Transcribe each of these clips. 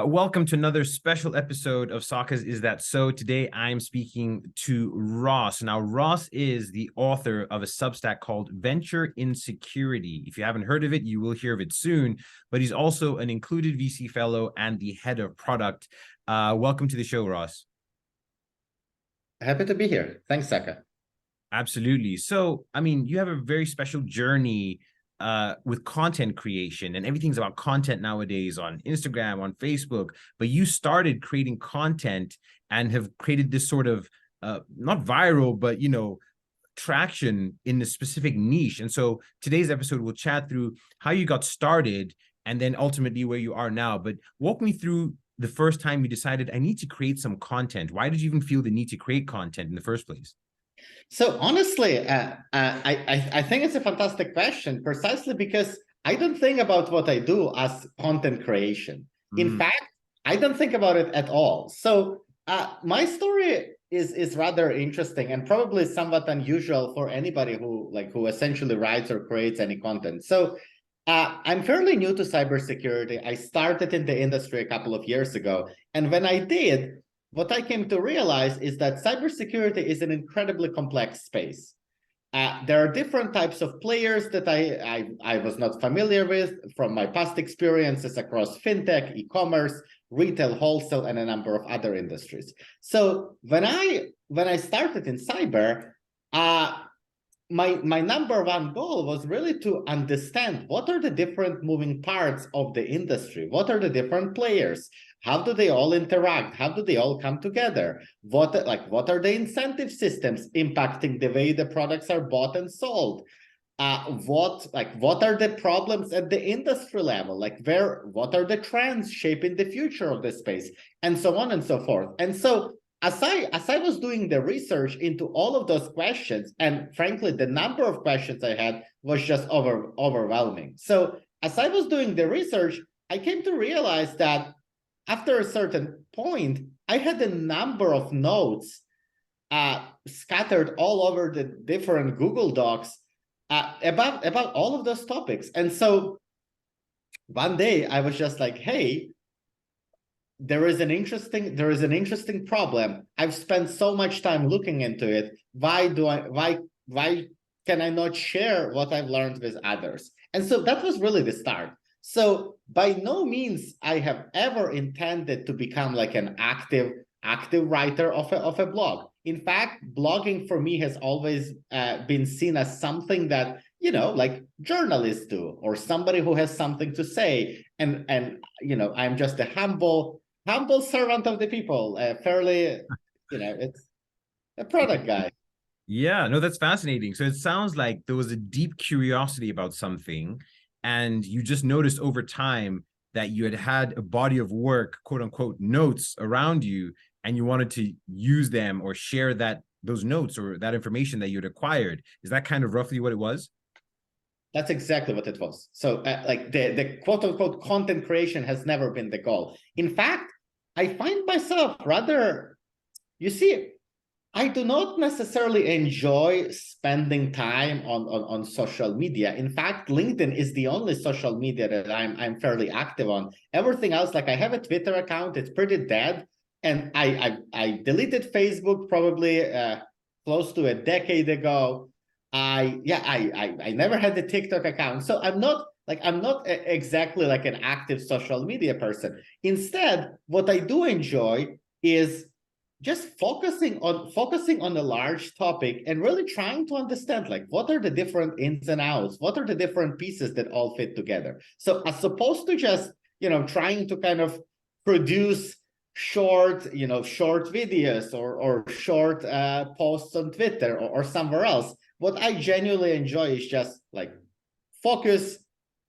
Welcome to another special episode of Saka's Is That So? Today, I'm speaking to Ross. Now, Ross is the author of a substack called Insecurity. If you haven't heard of it, you will hear of it soon, but he's also an included VC fellow and the head of product. Welcome to the show, Ross. Happy to be here. Thanks, Saka. Absolutely. So, I mean, you have a very special journey with content creation, and everything's about content nowadays on Instagram, on Facebook, but you started creating content and have created this sort of not viral, but traction in a specific niche. And so today's episode will chat through how you got started and then ultimately where you are now. But walk me through the first time you decided, I need to create some content. Why did you even feel the need to create content in the first place? So honestly, I think it's a fantastic question, precisely because I don't think about what I do as content creation. In fact, I don't think about it at all. So my story is rather interesting and probably somewhat unusual for anybody who essentially writes or creates any content. So I'm fairly new to cybersecurity. I started in the industry a couple of years ago, and when I did, what I came to realize is that cybersecurity is an incredibly complex space. There are different types of players that I was not familiar with from my past experiences across fintech, e-commerce, retail, wholesale, and a number of other industries. So when I started in cyber, my number one goal was really to understand what are the different moving parts of the industry, what are the different players, how do they all interact, how do they all come together, what are the incentive systems impacting the way the products are bought and sold, what are the problems at the industry level, what are the trends shaping the future of the space, and so on and so forth. And so as I was doing the research into all of those questions, and frankly, the number of questions I had was just overwhelming. So as I was doing the research, I came to realize that after a certain point, I had a number of notes scattered all over the different Google Docs about all of those topics. And so one day I was just like, hey, there is an interesting problem. I've spent so much time looking into it. Why can I not share what I've learned with others? And so that was really the start. So by no means I have ever intended to become like an active writer of a blog. In fact, blogging for me has always been seen as something that, like journalists do, or somebody who has something to say. And I'm just a humble servant of the people, fairly, it's a product guy. Yeah, no, that's fascinating. So it sounds like there was a deep curiosity about something, and you just noticed over time that you had a body of work, quote unquote, notes around you, and you wanted to use them or share those notes or that information that you'd acquired. Is that kind of roughly what it was? That's exactly what it was. So the quote unquote content creation has never been the goal. In fact, I find myself rather, I do not necessarily enjoy spending time on social media. In fact, LinkedIn is the only social media that I'm fairly active on. Everything else, like I have a Twitter account, it's pretty dead. And I deleted Facebook probably close to a decade ago. I never had the TikTok account. So I'm not exactly like an active social media person. Instead, what I do enjoy is just focusing on a large topic and really trying to understand what are the different ins and outs, what are the different pieces that all fit together. So as opposed to just trying to kind of produce short videos or short posts on Twitter or somewhere else, what I genuinely enjoy is just focus,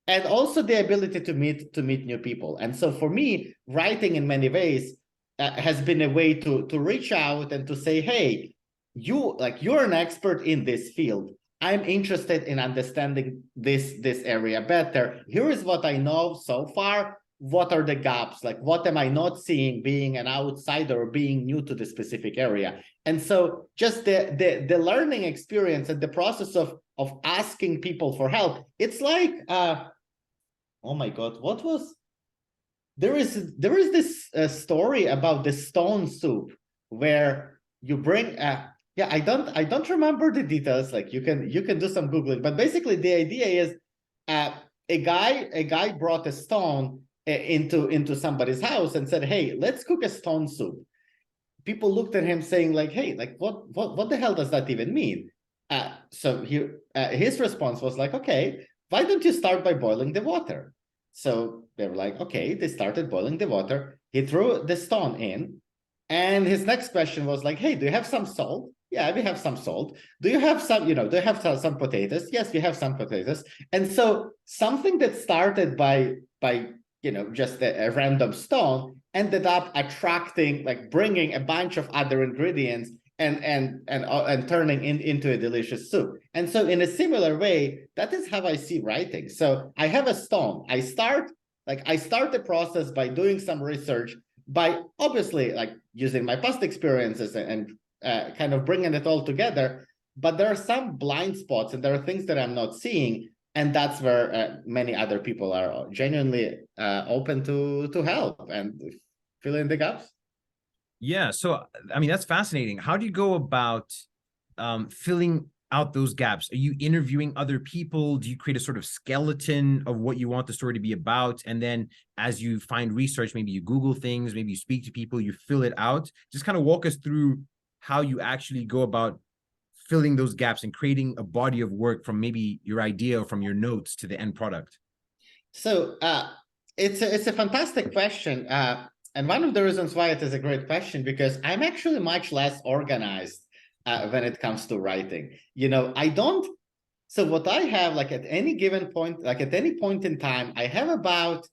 and also the ability to meet new people. And so for me, writing in many ways has been a way to reach out and to say, hey, you're an expert in this field. I'm interested in understanding this area better. Here is what I know so far. What are the gaps? What am I not seeing being an outsider or being new to the specific area? And so just the learning experience and the process of asking people for help, it's like, oh my God, what was there is this story about the stone soup where you bring yeah, I don't remember the details. Like you can do some googling, but basically the idea is a guy brought a stone into somebody's house and said, hey, let's cook a stone soup. People looked at him saying like, hey, like what the hell does that even mean? So his response was like, okay, why don't you start by boiling the water? So they were like, okay, they started boiling the water. He threw the stone in, and his next question was like, hey, do you have some salt? Yeah, we have some salt. Do you have some, do you have some potatoes? Yes, we have some potatoes. And so something that started by just a random stone ended up attracting, like bringing a bunch of other ingredients and turning into a delicious soup. And so in a similar way, that is how I see writing. So I have a stone. I start the process by doing some research, by obviously like using my past experiences and kind of bringing it all together. But there are some blind spots and there are things that I'm not seeing. And that's where many other people are genuinely open to help and fill in the gaps. Yeah. So, I mean, that's fascinating. How do you go about filling out those gaps? Are you interviewing other people? Do you create a sort of skeleton of what you want the story to be about? And then as you find research, maybe you Google things, maybe you speak to people, you fill it out. Just kind of walk us through how you actually go about filling those gaps and creating a body of work from maybe your idea or from your notes to the end product. So it's a fantastic question. And one of the reasons why it is a great question, because I'm actually much less organized when it comes to writing. I don't. So what I have, like at any given point, like at any point in time, I have about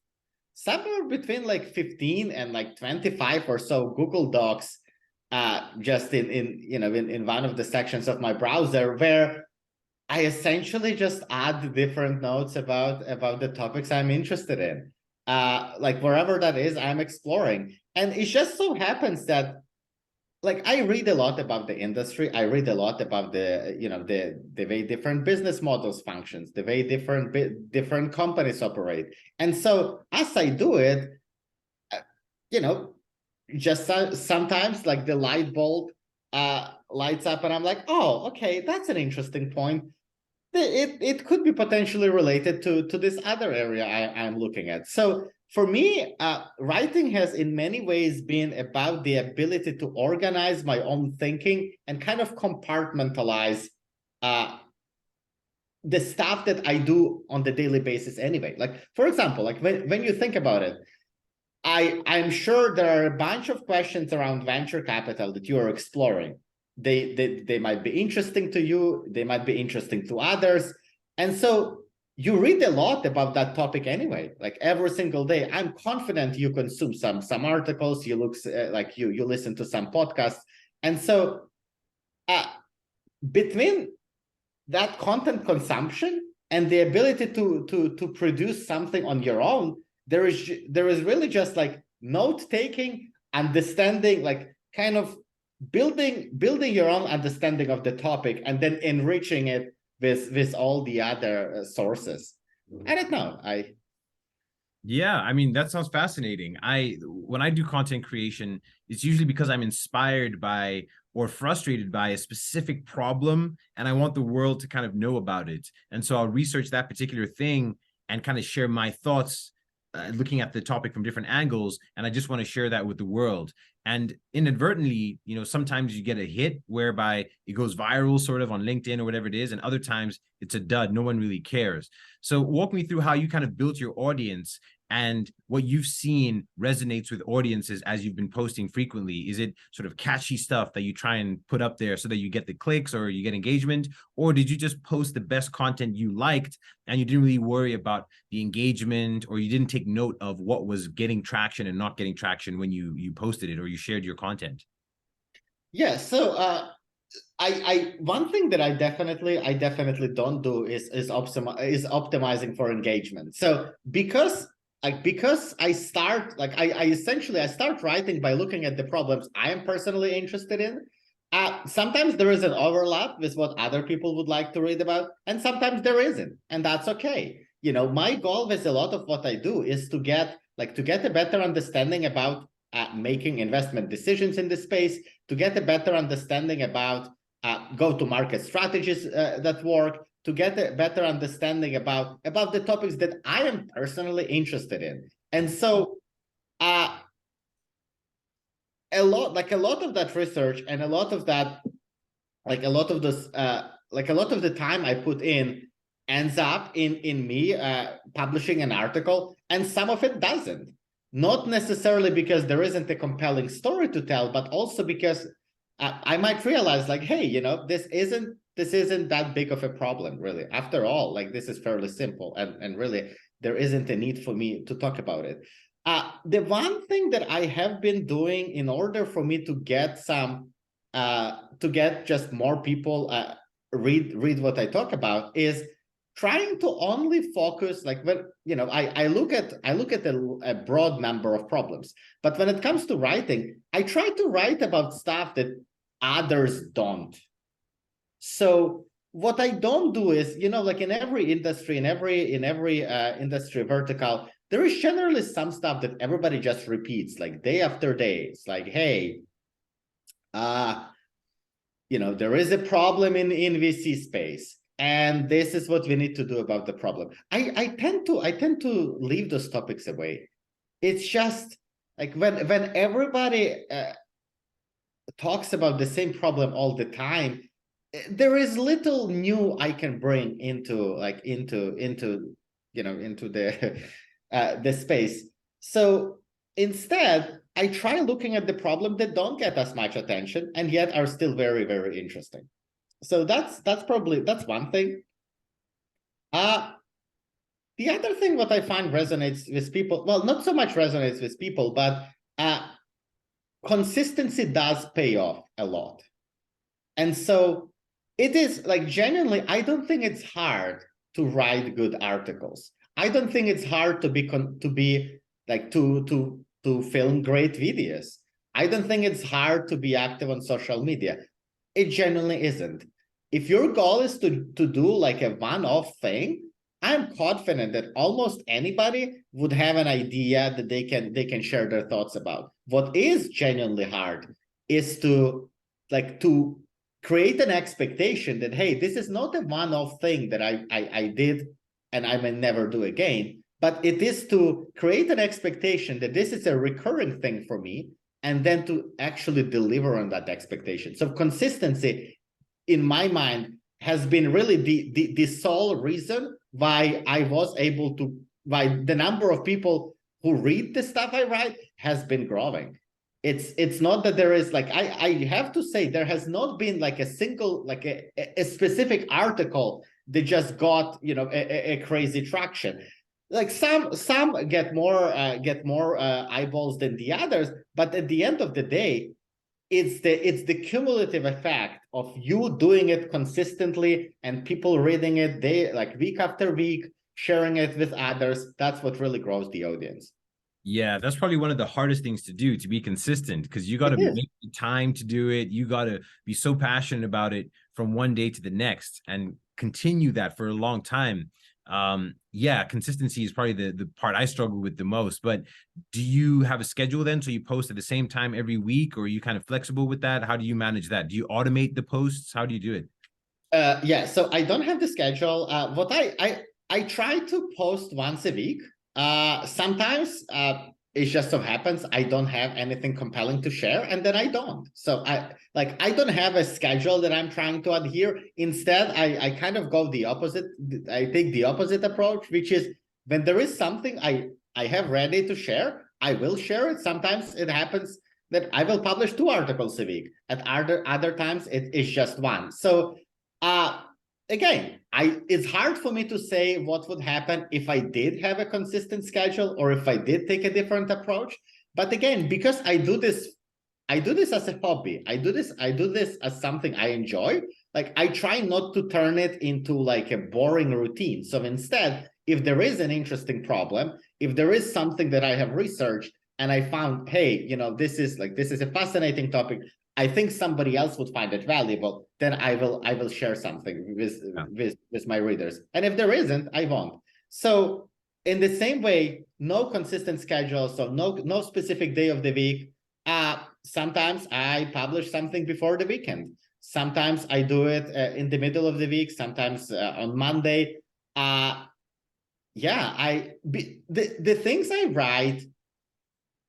somewhere between like 15 and like 25 or so Google Docs, just in one of the sections of my browser, where I essentially just add different notes about the topics I'm interested in. Like wherever that is, I'm exploring. And it just so happens that like I read a lot about the industry. I read a lot about the way different business models functions, the way different companies operate. And so as I do it, just sometimes like the light bulb lights up and I'm like, oh, okay, that's an interesting point. It could be potentially related to this other area I'm looking at. So for me, writing has in many ways been about the ability to organize my own thinking and kind of compartmentalize the stuff that I do on the daily basis anyway. Like, for example, like when you think about it, I'm sure there are a bunch of questions around venture capital that you are exploring. They might be interesting to you. They might be interesting to others. And so you read a lot about that topic anyway, like every single day. I'm confident you consume some articles, you look like you listen to some podcasts. And so between that content consumption and the ability to produce something on your own, there is really just like note taking, understanding, like kind of building your own understanding of the topic and then enriching it with all the other sources. I don't know. Yeah, I mean, that sounds fascinating. When I do content creation, it's usually because I'm inspired by or frustrated by a specific problem and I want the world to kind of know about it. And so I'll research that particular thing and kind of share my thoughts looking at the topic from different angles, and I just want to share that with the world. And inadvertently, sometimes you get a hit whereby it goes viral sort of on LinkedIn or whatever it is, and other times it's a dud. No one really cares. So walk me through how you kind of built your audience and what you've seen resonates with audiences as you've been posting frequently. Is it sort of catchy stuff that you try and put up there so that you get the clicks or you get engagement? Or did you just post the best content you liked and you didn't really worry about the engagement, or you didn't take note of what was getting traction and not getting traction when you posted it or you shared your content? Yeah, so I one thing that I definitely don't do is optimizing for engagement. So because I start I start writing by looking at the problems I am personally interested in. Sometimes there is an overlap with what other people would like to read about, and sometimes there isn't, and that's okay. my goal with a lot of what I do is to get a better understanding about making investment decisions in this space, to get a better understanding about go-to-market strategies that work, to get a better understanding about the topics that I am personally interested in. And so a lot of that research and a lot of that, a lot of the time I put in ends up in me publishing an article, and some of it doesn't. Not necessarily because there isn't a compelling story to tell, but also because I might realize, hey, this isn't that big of a problem, really. After all, this is fairly simple, and really there isn't a need for me to talk about it. The one thing that I have been doing in order for me to get to get just more people read what I talk about is trying to only focus, when I look at a broad number of problems, but when it comes to writing, I try to write about stuff that others don't. So what I don't do is, in every industry, in every industry vertical, there is generally some stuff that everybody just repeats, day after day. It's hey, there is a problem in VC space, and this is what we need to do about the problem. I tend to leave those topics away. It's just when everybody talks about the same problem all the time, there is little new I can bring into the space. So instead, I try looking at the problem that don't get as much attention and yet are still very, very interesting. So that's one thing. The other thing what I find resonates with people, well, not so much resonates with people, but consistency does pay off a lot. And so it is genuinely, I don't think it's hard to write good articles. I don't think it's hard to film great videos. I don't think it's hard to be active on social media. It genuinely isn't. If your goal is to do a one-off thing, I'm confident that almost anybody would have an idea that they can share their thoughts about. What is genuinely hard is to create an expectation that, hey, this is not a one-off thing that I did and I may never do again, but it is to create an expectation that this is a recurring thing for me, and then to actually deliver on that expectation. So consistency, in my mind, has been really the sole reason why I was able to, why the number of people who read the stuff I write has been growing. It's not that there is I have to say there has not been a single a specific article that just got a crazy traction. Some get more eyeballs than the others, but at the end of the day, it's the cumulative effect of you doing it consistently and people reading it week after week, sharing it with others. That's what really grows the audience. Yeah, that's probably one of the hardest things to do, to be consistent, because you got to make the time to do it. You got to be so passionate about it from one day to the next and continue that for a long time. Yeah, consistency is probably the part I struggle with the most. But do you have a schedule then? So you post at the same time every week, or are you kind of flexible with that? How do you manage that? Do you automate the posts? How do you do it? Yeah, so I don't have the schedule. What I try to post once a week. Sometimes it just so happens I don't have anything compelling to share, and then I don't. So I don't have a schedule that I'm trying to adhere. Instead, I kind of go the opposite. I take the opposite approach, which is when there is something I have ready to share, I will share it. Sometimes it happens that I will publish 2 articles a week. At other times, it is just one. So again, it's hard for me to say what would happen if I did have a consistent schedule or if I did take a different approach. But again, because I do this as a hobby. I do this as something I enjoy. I try not to turn it into a boring routine. So instead, if there is an interesting problem, if there is something that I have researched and I found, hey, this is a fascinating topic, I think somebody else would find it valuable, then I will share something with my readers. And if there isn't, I won't. So in the same way, no consistent schedule, so no specific day of the week. Sometimes I publish something before the weekend. Sometimes I do it in the middle of the week. Sometimes on Monday. The things I write.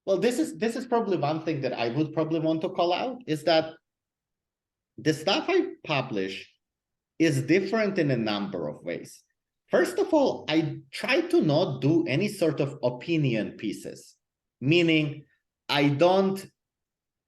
Well, this is probably one thing that I would probably want to call out, is that the stuff I publish is different in a number of ways. First of all, I try to not do any sort of opinion pieces, meaning I don't,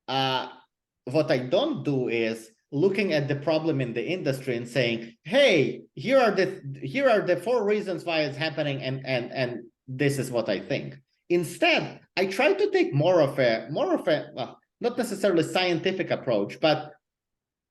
what I don't do is looking at the problem in the industry and saying, hey, here are the 4 reasons why it's happening, and this is what I think. Instead, I try to take more of a well, not necessarily scientific approach, but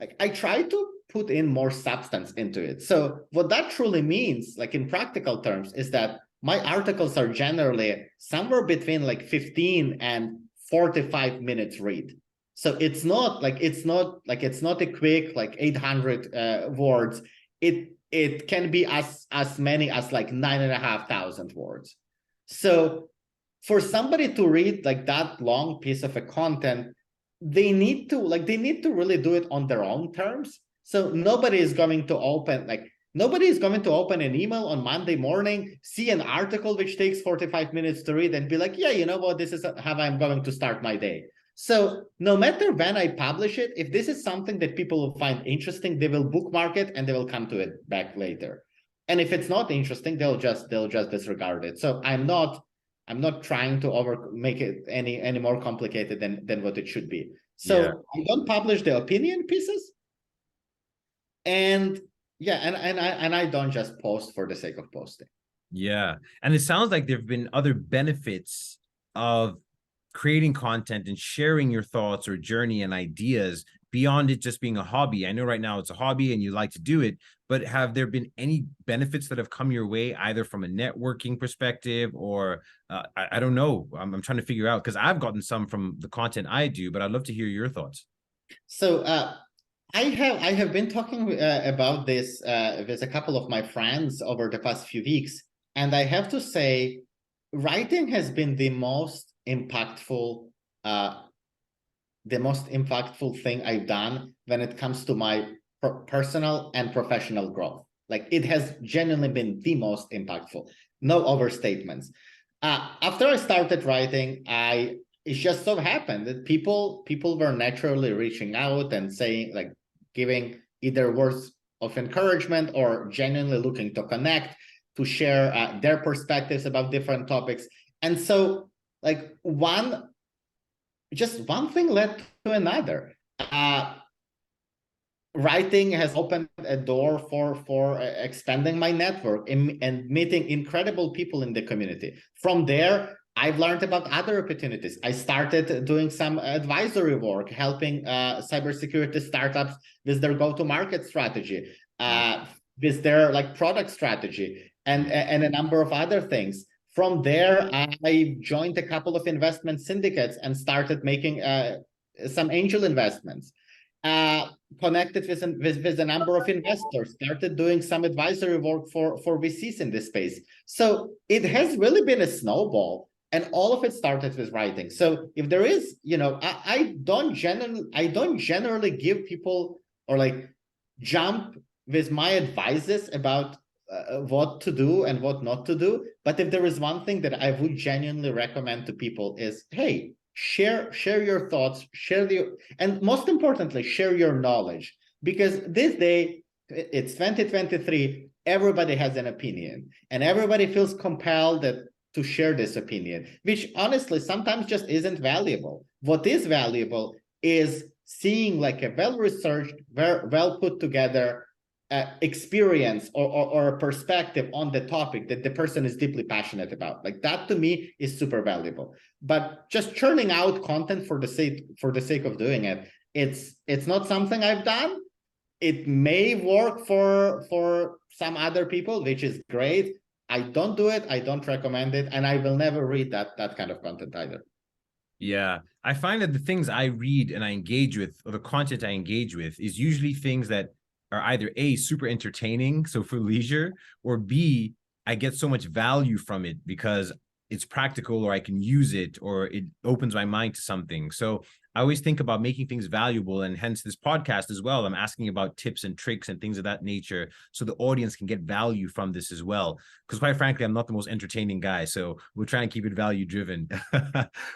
like I try to put in more substance into it. So what that truly means, like in practical terms, is that my articles are generally somewhere between like 15 and 45 minutes read. So it's not a quick like 800 words. It can be as many as like 9,500 words. So for somebody to read like that long piece of a content, they need to really do it on their own terms. So nobody is going to open an email on Monday morning, see an article which takes 45 minutes to read, and be like, yeah, you know what, this is how I'm going to start my day. So no matter when I publish it, if this is something that people will find interesting, they will bookmark it and they will come to it back later. And if it's not interesting, they'll just disregard it. So I'm not trying to make it any more complicated than what it should be. So I don't publish the opinion pieces. And I don't just post for the sake of posting. Yeah. And it sounds like there have been other benefits of creating content and sharing your thoughts or journey and ideas beyond it just being a hobby. I know right now it's a hobby and you like to do it, but have there been any benefits that have come your way, either from a networking perspective or I don't know. I'm trying to figure out, because I've gotten some from the content I do, but I'd love to hear your thoughts. So I have been talking about this with a couple of my friends over the past few weeks, and I have to say, writing has been the most impactful thing I've done when it comes to my personal and professional growth. Like, it has genuinely been the most impactful. No overstatements. After I started writing, it just so happened that people were naturally reaching out and saying, like, giving either words of encouragement or genuinely looking to connect, to share their perspectives about different topics. And so, like, one thing led to another. Writing has opened a door for expanding my network and meeting incredible people in the community. From there, I've learned about other opportunities. I started doing some advisory work, helping cybersecurity startups with their go-to-market strategy, with their like product strategy, and a number of other things. From there, I joined a couple of investment syndicates and started making some angel investments. Connected with a number of investors, started doing some advisory work for VCs in this space. So it has really been a snowball, and all of it started with writing. So if there is, I don't generally give people or like jump with my advices about what to do and what not to do. But if there is one thing that I would genuinely recommend to people is, hey, share your thoughts, and most importantly, share your knowledge. Because this day, it's 2023, everybody has an opinion, and everybody feels compelled to share this opinion, which honestly sometimes just isn't valuable. What is valuable is seeing like a well-researched, well put together experience or a perspective on the topic that the person is deeply passionate about. Like, that to me is super valuable. But just churning out content for the sake of doing it, it's not something I've done. It may work for some other people, which is great. I don't do it. I don't recommend it, and I will never read that kind of content either. Yeah, I find that the things I read and I engage with, or the content I engage with, is usually things that are either A, super entertaining, so for leisure, or B, I get so much value from it because it's practical, or I can use it, or it opens my mind to something. So I always think about making things valuable, and hence this podcast as well. I'm asking about tips and tricks and things of that nature so the audience can get value from this as well. Because quite frankly, I'm not the most entertaining guy. So we're trying to keep it value driven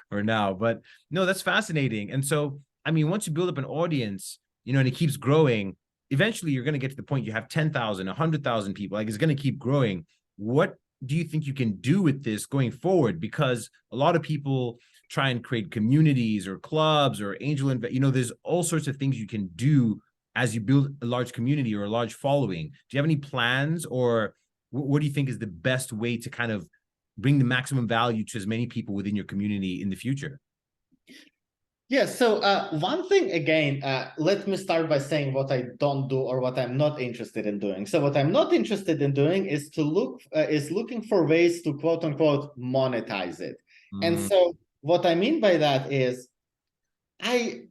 for now. But no, that's fascinating. And so, I mean, once you build up an audience, you know, and it keeps growing, eventually you're going to get to the point you have 10,000, 100,000 people. Like, it's going to keep growing. What do you think you can do with this going forward? Because a lot of people try and create communities or clubs or angel invest. You know, there's all sorts of things you can do as you build a large community or a large following. Do you have any plans, or what do you think is the best way to kind of bring the maximum value to as many people within your community in the future? Yeah, so one thing again, let me start by saying what I don't do or what I'm not interested in doing. So what I'm not interested in doing is looking for ways to quote unquote monetize it. And so what I mean by that is I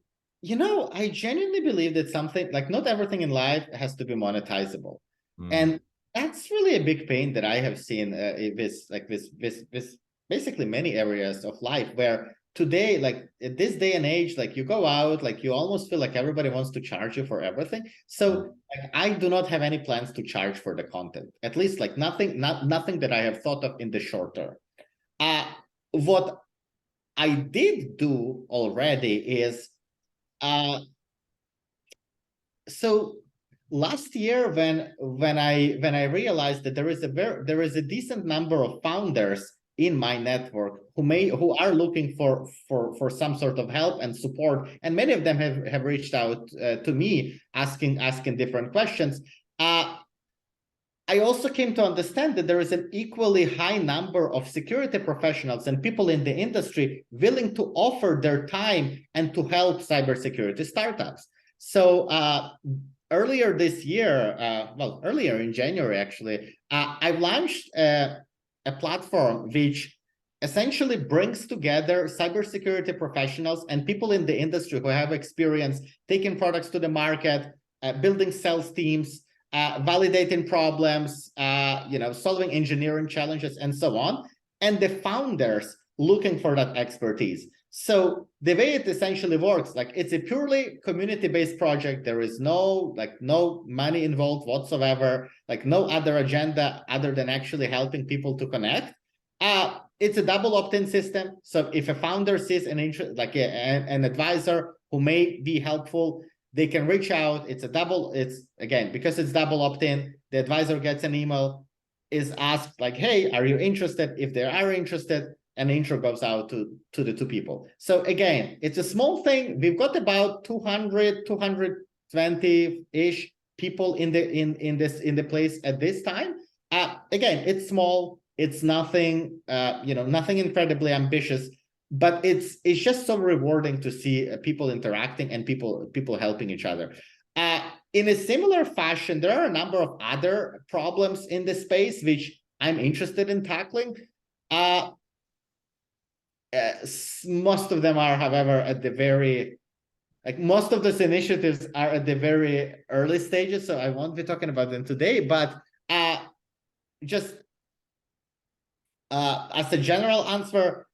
genuinely believe that something, like, not everything in life has to be monetizable. And that's really a big pain that I have seen with basically many areas of life, where today, like at this day and age, like you go out, like you almost feel like everybody wants to charge you for everything. So like, I do not have any plans to charge for the content, at least like nothing that I have thought of in the short term. What I did do already is so last year, when I realized that there is a decent number of founders in my network who are looking for some sort of help and support, and many of them have reached out to me asking different questions. I also came to understand that there is an equally high number of security professionals and people in the industry willing to offer their time and to help cybersecurity startups. So earlier this year, earlier in January, actually, I launched a platform which essentially brings together cybersecurity professionals and people in the industry who have experience taking products to the market, building sales teams, validating problems, solving engineering challenges, and so on, and the founders looking for that expertise. So the way it essentially works, like, it's a purely community-based project. There is no money involved whatsoever, like no other agenda other than actually helping people to connect. It's a double opt-in system. So if a founder sees an interest, like an advisor who may be helpful, they can reach out. It's again, because it's double opt-in, the advisor gets an email, is asked like, hey, are you interested? If they are interested, an intro goes out to the two people. So again, it's a small thing. We've got about 220-ish people in the place at this time. Again, it's small. It's nothing, nothing incredibly ambitious, but it's just so rewarding to see people interacting and people helping each other. In a similar fashion, there are a number of other problems in the space which I'm interested in tackling. Most of them are, however, at the very, most of those initiatives are at the very early stages, so I won't be talking about them today. But just as a general answer,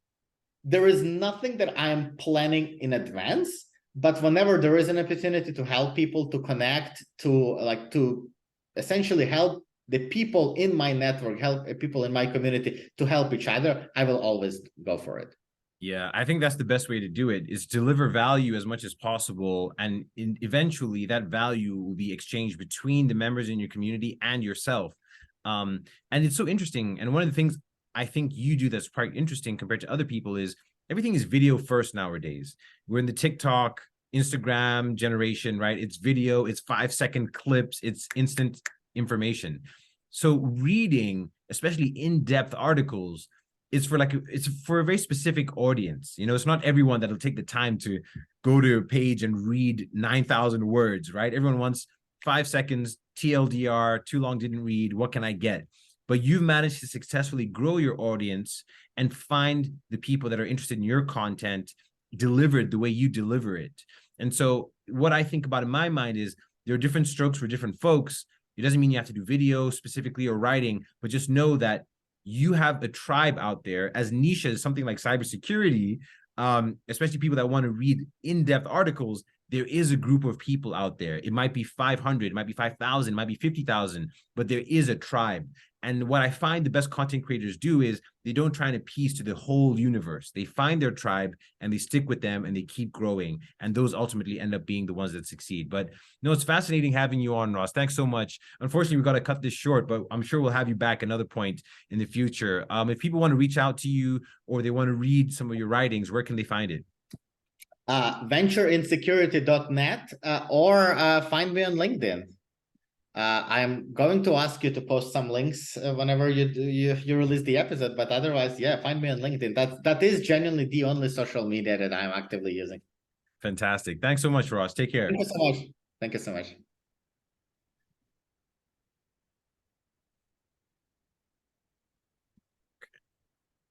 there is nothing that I'm planning in advance, but whenever there is an opportunity to help people, to connect, to essentially help the people in my network, help people in my community to help each other, I will always go for it. Yeah, I think that's the best way to do it, is deliver value as much as possible. And eventually that value will be exchanged between the members in your community and yourself. And it's so interesting. And one of the things I think you do that's quite interesting compared to other people is everything is video first nowadays. We're in the TikTok, Instagram generation, right? It's video, it's 5-second clips, it's instant information. So reading, especially in-depth articles, it's for a very specific audience. You know, it's not everyone that'll take the time to go to a page and read 9,000 words, right? Everyone wants 5 seconds, TLDR, too long, didn't read, what can I get? But you've managed to successfully grow your audience and find the people that are interested in your content delivered the way you deliver it. And so what I think about in my mind is there are different strokes for different folks. It doesn't mean you have to do video specifically or writing, but just know that you have a tribe out there as niche as something like cybersecurity, especially people that want to read in-depth articles. There is a group of people out there. It might be 500, it might be 5,000, it might be 50,000, but there is a tribe. And what I find the best content creators do is they don't try to piece to the whole universe. They find their tribe and they stick with them and they keep growing. And those ultimately end up being the ones that succeed. But no, it's fascinating having you on, Ross. Thanks so much. Unfortunately, we've got to cut this short, but I'm sure we'll have you back another point in the future. If people want to reach out to you or they want to read some of your writings, where can they find it? Ventureinsecurity.net or find me on LinkedIn. I'm going to ask you to post some links whenever you release the episode, but otherwise, yeah, find me on LinkedIn. That is genuinely the only social media that I'm actively using. Fantastic. Thanks so much, Ross. Take care. Thank you so much. Thank you so much.